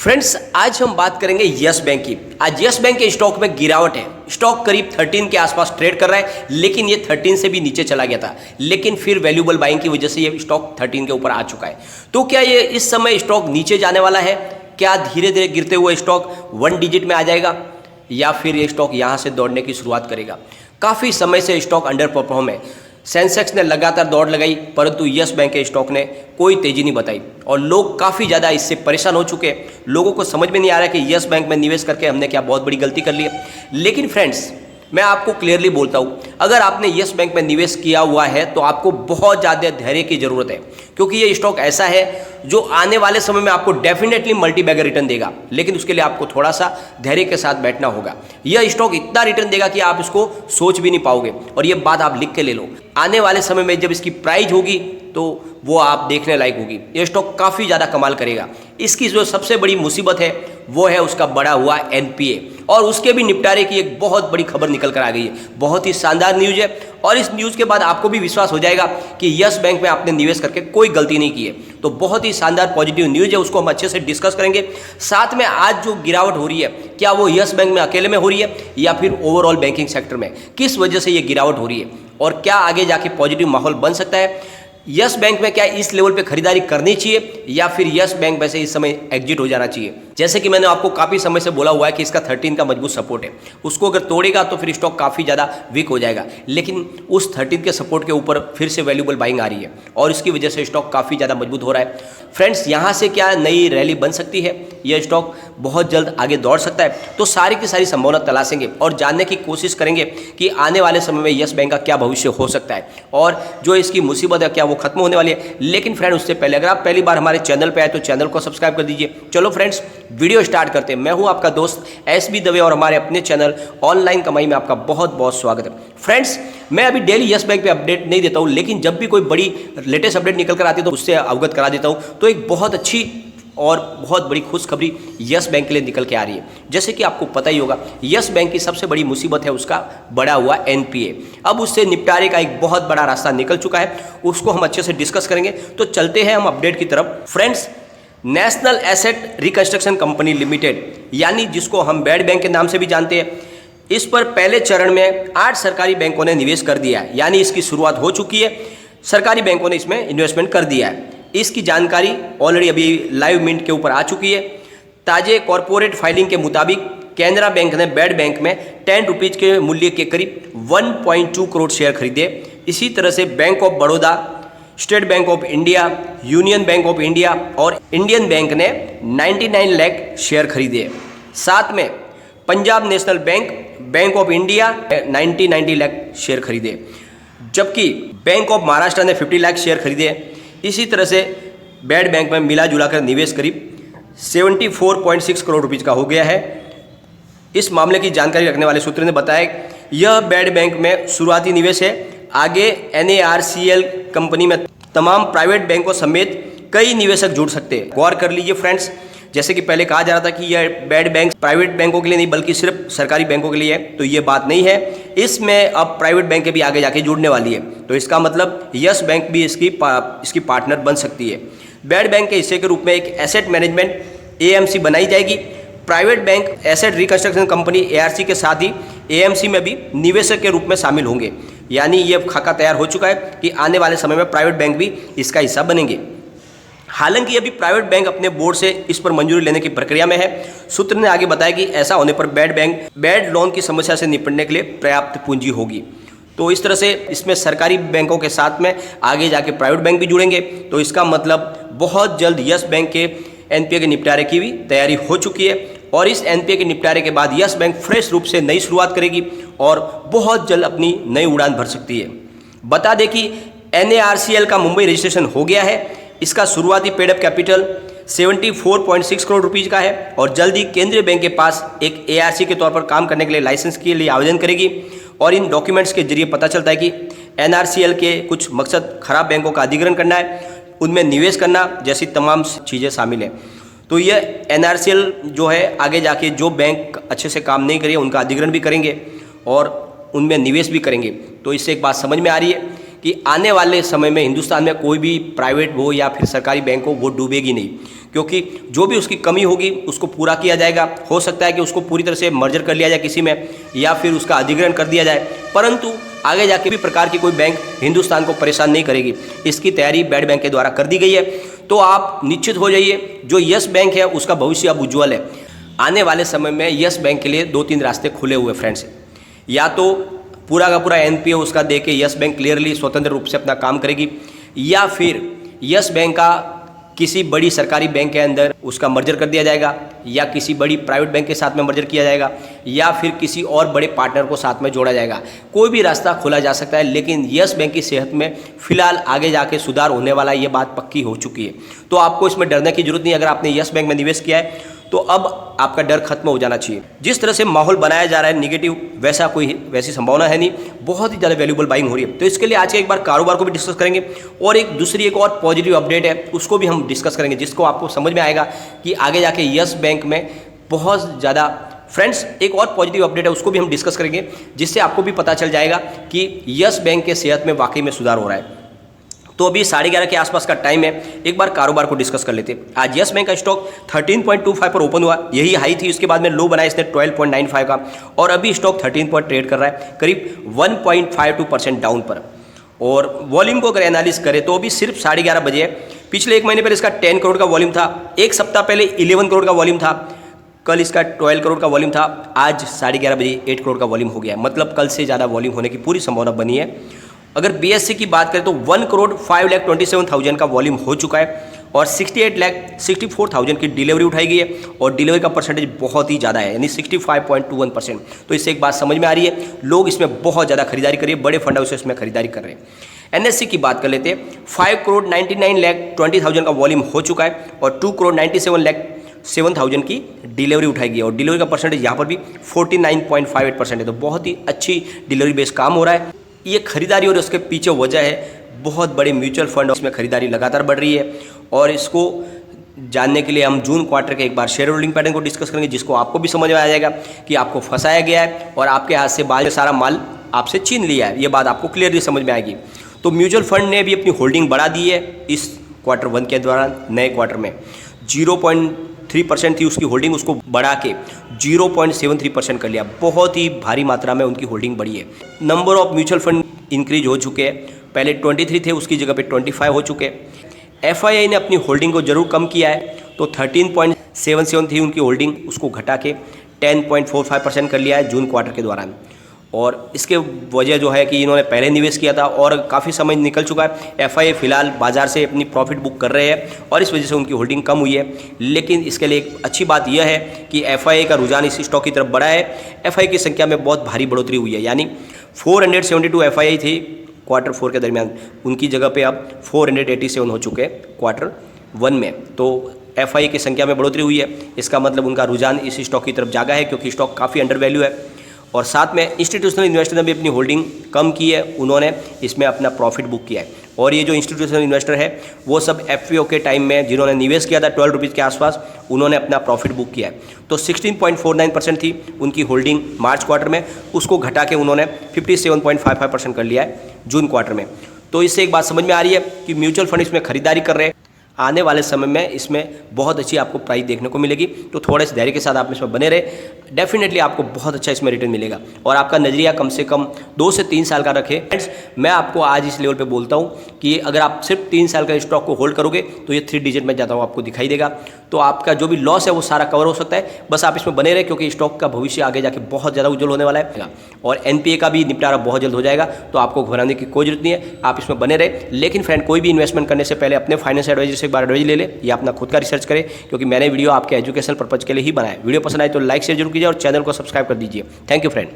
Friends, आज हम बात करेंगे यस बैंक की। आज यस बैंक के स्टॉक में गिरावट है। स्टॉक करीब 13 के आसपास ट्रेड कर रहा है, लेकिन ये 13 से भी नीचे चला गया था, लेकिन फिर वैल्यूएबल बाइंग की वजह से ये स्टॉक 13 के ऊपर आ चुका है। तो क्या ये इस समय स्टॉक नीचे जाने वाला है? क्या धीरे धीरे गिरते हुए स्टॉक 1 डिजिट में आ जाएगा, या फिर ये स्टॉक यहाँ से दौड़ने की शुरुआत करेगा? काफ़ी समय से स्टॉक अंडर परफॉर्म है। सेंसेक्स ने लगातार दौड़ लगाई, परंतु यस बैंक के स्टॉक ने कोई तेजी नहीं बताई और लोग काफ़ी ज़्यादा इससे परेशान हो चुके हैं। लोगों को समझ में नहीं आ रहा है कि यस बैंक में निवेश करके हमने क्या बहुत बड़ी गलती कर ली है। लेकिन फ्रेंड्स, मैं आपको क्लियरली बोलता हूँ, अगर आपने यस बैंक में निवेश किया हुआ है तो आपको बहुत ज़्यादा धैर्य की ज़रूरत है, क्योंकि ये स्टॉक ऐसा है जो आने वाले समय में आपको डेफिनेटली मल्टी बैगर रिटर्न देगा, लेकिन उसके लिए आपको थोड़ा सा धैर्य के साथ बैठना होगा। यह स्टॉक इतना रिटर्न देगा कि आप इसको सोच भी नहीं पाओगे, और ये बात आप लिख के ले लो। आने वाले समय में जब इसकी प्राइस होगी तो वो आप देखने लायक होगी। ये स्टॉक काफ़ी ज़्यादा कमाल करेगा। इसकी जो सबसे बड़ी मुसीबत है वो है उसका बढ़ा हुआ एनपीए, और उसके भी निपटारे की एक बहुत बड़ी खबर निकल कर आ गई है। बहुत ही शानदार न्यूज़ है, और इस न्यूज़ के बाद आपको भी विश्वास हो जाएगा कि यस बैंक में आपने निवेश करके कोई गलती नहीं की है। तो बहुत ही शानदार पॉजिटिव न्यूज़ है, उसको हम अच्छे से डिस्कस करेंगे। साथ में आज जो गिरावट हो रही है, क्या वो यस बैंक में अकेले में हो रही है या फिर ओवरऑल बैंकिंग सेक्टर में? किस वजह से ये गिरावट हो रही है और क्या आगे जाके पॉजिटिव माहौल बन सकता है? यस बैंक में क्या इस लेवल पे खरीदारी करनी चाहिए या फिर यस बैंक में से इस समय एग्जिट हो जाना चाहिए? जैसे कि मैंने आपको काफ़ी समय से बोला हुआ है कि इसका 13 का मजबूत सपोर्ट है, उसको अगर तोड़ेगा तो फिर स्टॉक काफ़ी ज़्यादा वीक हो जाएगा। लेकिन उस 13 के सपोर्ट के ऊपर फिर से वैल्यूएबल बाइंग आ रही है और इसकी वजह से स्टॉक काफ़ी ज़्यादा मजबूत हो रहा है। फ्रेंड्स, यहाँ से क्या नई रैली बन सकती है? यह स्टॉक बहुत जल्द आगे दौड़ सकता है। तो सारी की सारी संभावना तलाशेंगे और जानने की कोशिश करेंगे कि आने वाले समय में यस बैंक का क्या भविष्य हो सकता है और जो इसकी मुसीबत है क्या वो खत्म होने वाली है। लेकिन फ्रेंड, उससे पहले अगर आप पहली बार हमारे चैनल पे आए तो चैनल को सब्सक्राइब कर दीजिए। चलो फ्रेंड्स, वीडियो स्टार्ट करते हैं। मैं हूं आपका दोस्त एसबी दवे और हमारे अपने चैनल ऑनलाइन कमाई में आपका बहुत बहुत स्वागत है। फ्रेंड्स, मैं अभी डेली यस बैंक पे अपडेट नहीं देता हूं, लेकिन जब भी कोई बड़ी लेटेस्ट अपडेट निकल कर आती है तो उससे अवगत करा देता हूं। तो एक बहुत अच्छी और बहुत बड़ी खुशखबरी यस बैंक के लिए निकल के आ रही है। जैसे कि आपको पता ही होगा, यस बैंक की सबसे बड़ी मुसीबत है उसका बढ़ा हुआ एनपीए। अब उससे निपटारे का एक बहुत बड़ा रास्ता निकल चुका है, उसको हम अच्छे से डिस्कस करेंगे। तो चलते हैं हम अपडेट की तरफ। Friends, national asset reconstruction company limited, यानी जिसको हम बैड बैंक के नाम से भी जानते हैं, इस पर पहले चरण में 8 सरकारी बैंकों ने निवेश कर दिया है, यानी इसकी शुरुआत हो चुकी है। सरकारी बैंकों ने इसमें इन्वेस्टमेंट कर दिया है। इसकी जानकारी ऑलरेडी अभी लाइव मिंट के ऊपर आ चुकी है। ताजे कॉरपोरेट फाइलिंग के मुताबिक कैनरा बैंक ने बैड बैंक में 10 रुपीज़ के मूल्य के करीब 1.2 करोड़ शेयर खरीदे। इसी तरह से bank of Baroda, state bank of India, union bank of India और इंडियन बैंक ने 99 लाख शेयर खरीदे। साथ में Punjab national bank, bank of India 90 lakh share खरीदे, जबकि बैंक ऑफ महाराष्ट्र ने 50 लाख शेयर खरीदे। इसी तरह से बैड बैंक में मिला जुलाकर निवेश करीब 74.6 करोड़ रुपीज़ का हो गया है। इस मामले की जानकारी रखने वाले सूत्र ने बताया यह बैड बैंक में शुरुआती निवेश है। आगे NARCL कंपनी में तमाम प्राइवेट बैंकों समेत कई निवेशक जुड़ सकते हैं। गौर कर लीजिए फ्रेंड्स, जैसे कि पहले कहा जा रहा था कि यह बैड बैंक प्राइवेट बैंकों के लिए नहीं बल्कि सिर्फ सरकारी बैंकों के लिए है, तो ये बात नहीं है। इसमें अब प्राइवेट बैंक भी आगे जाके जुड़ने वाली है, तो इसका मतलब यस बैंक भी इसकी पार्टनर बन सकती है। बैड बैंक के हिस्से के रूप में एक एसेट मैनेजमेंट AMC बनाई जाएगी। Private bank asset reconstruction company ARC के साथ ही AMC में भी निवेशक के रूप में शामिल होंगे, यानी ये खाका तैयार हो चुका है कि आने वाले समय में प्राइवेट बैंक भी इसका हिस्सा बनेंगे। हालांकि अभी प्राइवेट बैंक अपने बोर्ड से इस पर मंजूरी लेने की प्रक्रिया में है। सूत्र ने आगे बताया कि ऐसा होने पर बैड लोन की समस्या से निपटने के लिए पर्याप्त पूंजी होगी। तो इस तरह से इसमें सरकारी बैंकों के साथ में आगे जाके प्राइवेट बैंक भी जुड़ेंगे। तो इसका मतलब बहुत जल्द यस बैंक के एनपीए के निपटारे की भी तैयारी हो चुकी है, और इस एनपीए के निपटारे के बाद यस बैंक फ्रेश रूप से नई शुरुआत करेगी और बहुत जल्द अपनी नई उड़ान भर सकती है। बता दें कि NARCL का मुंबई रजिस्ट्रेशन हो गया है। इसका शुरुआती paid up capital 74.6 crore rupees का है और जल्द ही केंद्रीय बैंक के पास एक ARC के तौर पर काम करने के लिए लाइसेंस के लिए आवेदन करेगी। और इन डॉक्यूमेंट्स के जरिए पता चलता है कि NRCL के कुछ मकसद खराब बैंकों का अधिग्रहण करना है, उनमें निवेश करना जैसी तमाम चीज़ें शामिल हैं। तो ये NRCL जो है आगे जाके जो बैंक अच्छे से काम नहीं करे उनका अधिग्रहण भी करेंगे और उनमें निवेश भी करेंगे। तो इससे एक बात समझ में आ रही है कि आने वाले समय में हिंदुस्तान में कोई भी प्राइवेट हो या फिर सरकारी बैंक हो वो डूबेगी नहीं, क्योंकि जो भी उसकी कमी होगी उसको पूरा किया जाएगा। हो सकता है कि उसको पूरी तरह से मर्जर कर लिया जाए किसी में, या फिर उसका अधिग्रहण कर दिया जाए, परंतु आगे जाके भी प्रकार की कोई बैंक हिंदुस्तान को परेशान नहीं करेगी। इसकी तैयारी बेड बैंक के द्वारा कर दी गई है। तो आप निश्चित हो जाइए, जो यस बैंक है उसका भविष्य अब उज्ज्वल है। आने वाले समय में यस बैंक के लिए 2-3 रास्ते खुले हुए फ्रेंड्स। या तो पूरा का पूरा एनपीए उसका दे के यस बैंक क्लियरली स्वतंत्र रूप से अपना काम करेगी, या फिर यस बैंक का किसी बड़ी सरकारी बैंक के अंदर उसका मर्जर कर दिया जाएगा, या किसी बड़ी प्राइवेट बैंक के साथ में मर्जर किया जाएगा, या फिर किसी और बड़े पार्टनर को साथ में जोड़ा जाएगा। कोई भी रास्ता खोला जा सकता है, लेकिन यस बैंक की सेहत में फिलहाल आगे जाके सुधार होने वाला है, ये बात पक्की हो चुकी है। तो आपको इसमें डरने की जरूरत नहीं। अगर आपने यस बैंक में निवेश किया है तो अब आपका डर खत्म हो जाना चाहिए। जिस तरह से माहौल बनाया जा रहा है नेगेटिव, वैसी संभावना है नहीं, बहुत ही ज़्यादा वैल्यूबल बाइंग हो रही है। तो इसके लिए आज के एक बार कारोबार को भी डिस्कस करेंगे, और एक और पॉजिटिव अपडेट है उसको भी हम डिस्कस करेंगे, जिसको आपको समझ में आएगा कि आगे जाके यस बैंक में बहुत ज़्यादा फ्रेंड्स एक और पॉजिटिव अपडेट है उसको भी हम डिस्कस करेंगे, जिससे आपको भी पता चल जाएगा कि यस बैंक के सेहत में वाकई में सुधार हो रहा है। तो अभी 11:30 के आसपास का टाइम है, एक बार कारोबार को डिस्कस कर लेते हैं। आज यस बैंक का स्टॉक 13.25 पर ओपन हुआ, यही हाई थी। उसके बाद में लो बनाया इसने 12.95 का, और अभी स्टॉक 13 पर ट्रेड कर रहा है, करीब 1.52% डाउन पर। और वॉल्यूम को अगर एनालिस करें तो अभी सिर्फ 11:30 बजे है। पिछले एक महीने पहले इसका 10 करोड़ का वॉल्यूम था, एक सप्ताह पहले 11 करोड़ का वॉल्यूम था, कल इसका 12 करोड़ का वॉल्यूम था, आज 11:30 बजे 8 करोड़ का वॉल्यूम हो गया है। मतलब कल से ज़्यादा वॉल्यूम होने की पूरी संभावना बनी है। अगर बीएससी की बात करें तो 1,05,27,000 का वॉल्यूम हो चुका है, और 68,64,000 की डिलीवरी उठाई गई है, और डिलीवरी का परसेंटेज बहुत ही ज़्यादा है, यानी 65.21%। तो इससे एक बात समझ में आ रही है, लोग इसमें बहुत ज़्यादा खरीदारी कर रहे हैं, बड़े फंड हाउस इसमें खरीदारी कर रहे हैं। एनएससी की बात कर लेते हैं। 5,99,20,000 का वॉल्यूम हो चुका है, और 2,97,07,000 की डिलीवरी उठाई गई है, और डिलीवरी का परसेंटेज यहाँ पर भी 49.58% है। तो बहुत ही अच्छी डिलीवरी बेस्ड काम हो रहा है। ये खरीदारी, और उसके पीछे वजह है बहुत बड़े म्यूचुअल फंड, उसमें खरीदारी लगातार बढ़ रही है। और इसको जानने के लिए हम जून क्वार्टर के एक बार शेयर होल्डिंग पैटर्न को डिस्कस करेंगे, जिसको आपको भी समझ में आ जाएगा कि आपको फंसाया गया है और आपके हाथ से बाद में सारा माल आपसे छीन लिया है। ये बात आपको क्लियरली समझ में आएगी। तो म्यूचुअल फंड ने भी अपनी होल्डिंग बढ़ा दी है इस क्वार्टर 1 के दौरान। नए क्वार्टर में 0.3% थी उसकी होल्डिंग, उसको बढ़ा के 0.73% कर लिया। बहुत ही भारी मात्रा में उनकी होल्डिंग बढ़ी है। Number of mutual fund increase हो चुके हैं, पहले 23 थे, उसकी जगह पे 25 हो चुके हैं। एफआईआई ने अपनी होल्डिंग को जरूर कम किया है, तो 13.77 थी उनकी होल्डिंग, उसको घटा के 10.45% कर लिया है जून क्वार्टर के दौरान। और इसके वजह जो है कि इन्होंने पहले निवेश किया था और काफ़ी समय निकल चुका है। एफआईआई फिलहाल बाजार से अपनी प्रॉफिट बुक कर रहे हैं, और इस वजह से उनकी होल्डिंग कम हुई है। लेकिन इसके लिए एक अच्छी बात यह है कि एफआईआई का रुझान इस स्टॉक की तरफ बढ़ा है। एफआईआई की संख्या में बहुत भारी बढ़ोतरी हुई है, यानी 472 एफआईआई थी क्वार्टर 4 के दरमियान, उनकी जगह पे अब 487 हो चुके हैं क्वार्टर 1 में। तो एफआईआई की संख्या में बढ़ोतरी हुई है, इसका मतलब उनका रुझान इस स्टॉक की तरफ जागा है, क्योंकि स्टॉक काफ़ी अंडर वैल्यू है। और साथ में इंस्टीट्यूशनल इन्वेस्टर ने भी अपनी होल्डिंग कम की है, उन्होंने इसमें अपना प्रॉफिट बुक किया है। और ये जो इंस्टीट्यूशनल इन्वेस्टर है वो सब एफपीओ के टाइम में जिन्होंने निवेश किया था 12 रुपीज़ के आसपास, उन्होंने अपना प्रॉफिट बुक किया है। तो 16.49% थी उनकी होल्डिंग मार्च क्वार्टर में, उसको घटा के उन्होंने 57.55% कर लिया है जून क्वार्टर में। तो इससे एक बात समझ में आ रही है कि म्यूचुअल फंड इसमें खरीदारी कर रहे हैं। आने वाले समय में इसमें बहुत अच्छी आपको प्राइस देखने को मिलेगी, तो थोड़े से धैर्य के साथ आप इसमें बने रहे, डेफिनेटली आपको बहुत अच्छा इसमें रिटर्न मिलेगा। और आपका नज़रिया कम से कम 2 से 3 साल का रखें। फ्रेंड्स, मैं आपको आज इस लेवल पे बोलता हूँ कि अगर आप सिर्फ 3 साल का स्टॉक को होल्ड करोगे तो ये 3 डिजिट में जाता हुआ आपको दिखाई देगा। तो आपका जो भी लॉस है वो सारा कवर हो सकता है। बस आप इसमें बने रहे, क्योंकि स्टॉक का भविष्य आगे जाके बहुत ज़्यादा उज्जवल होने वाला है, और एनपीए का भी निपटारा बहुत जल्द हो जाएगा। तो आपको घबराने की कोई जरूरत नहीं है, आप इसमें बने रहे। लेकिन फ्रेंड, कोई भी इन्वेस्टमेंट करने से पहले अपने फाइनेंस एडवाइजर से एक बार एडवाइज ले ले, या अपना खुद का रिसर्च करें, क्योंकि मैंने वीडियो आपके एजुकेशनल पर्पज के लिए ही बनाया। वीडियो पसंद आए तो लाइक शेयर जरूर कीजिए, और चैनल को सब्सक्राइब कर दीजिए। Thank you friend.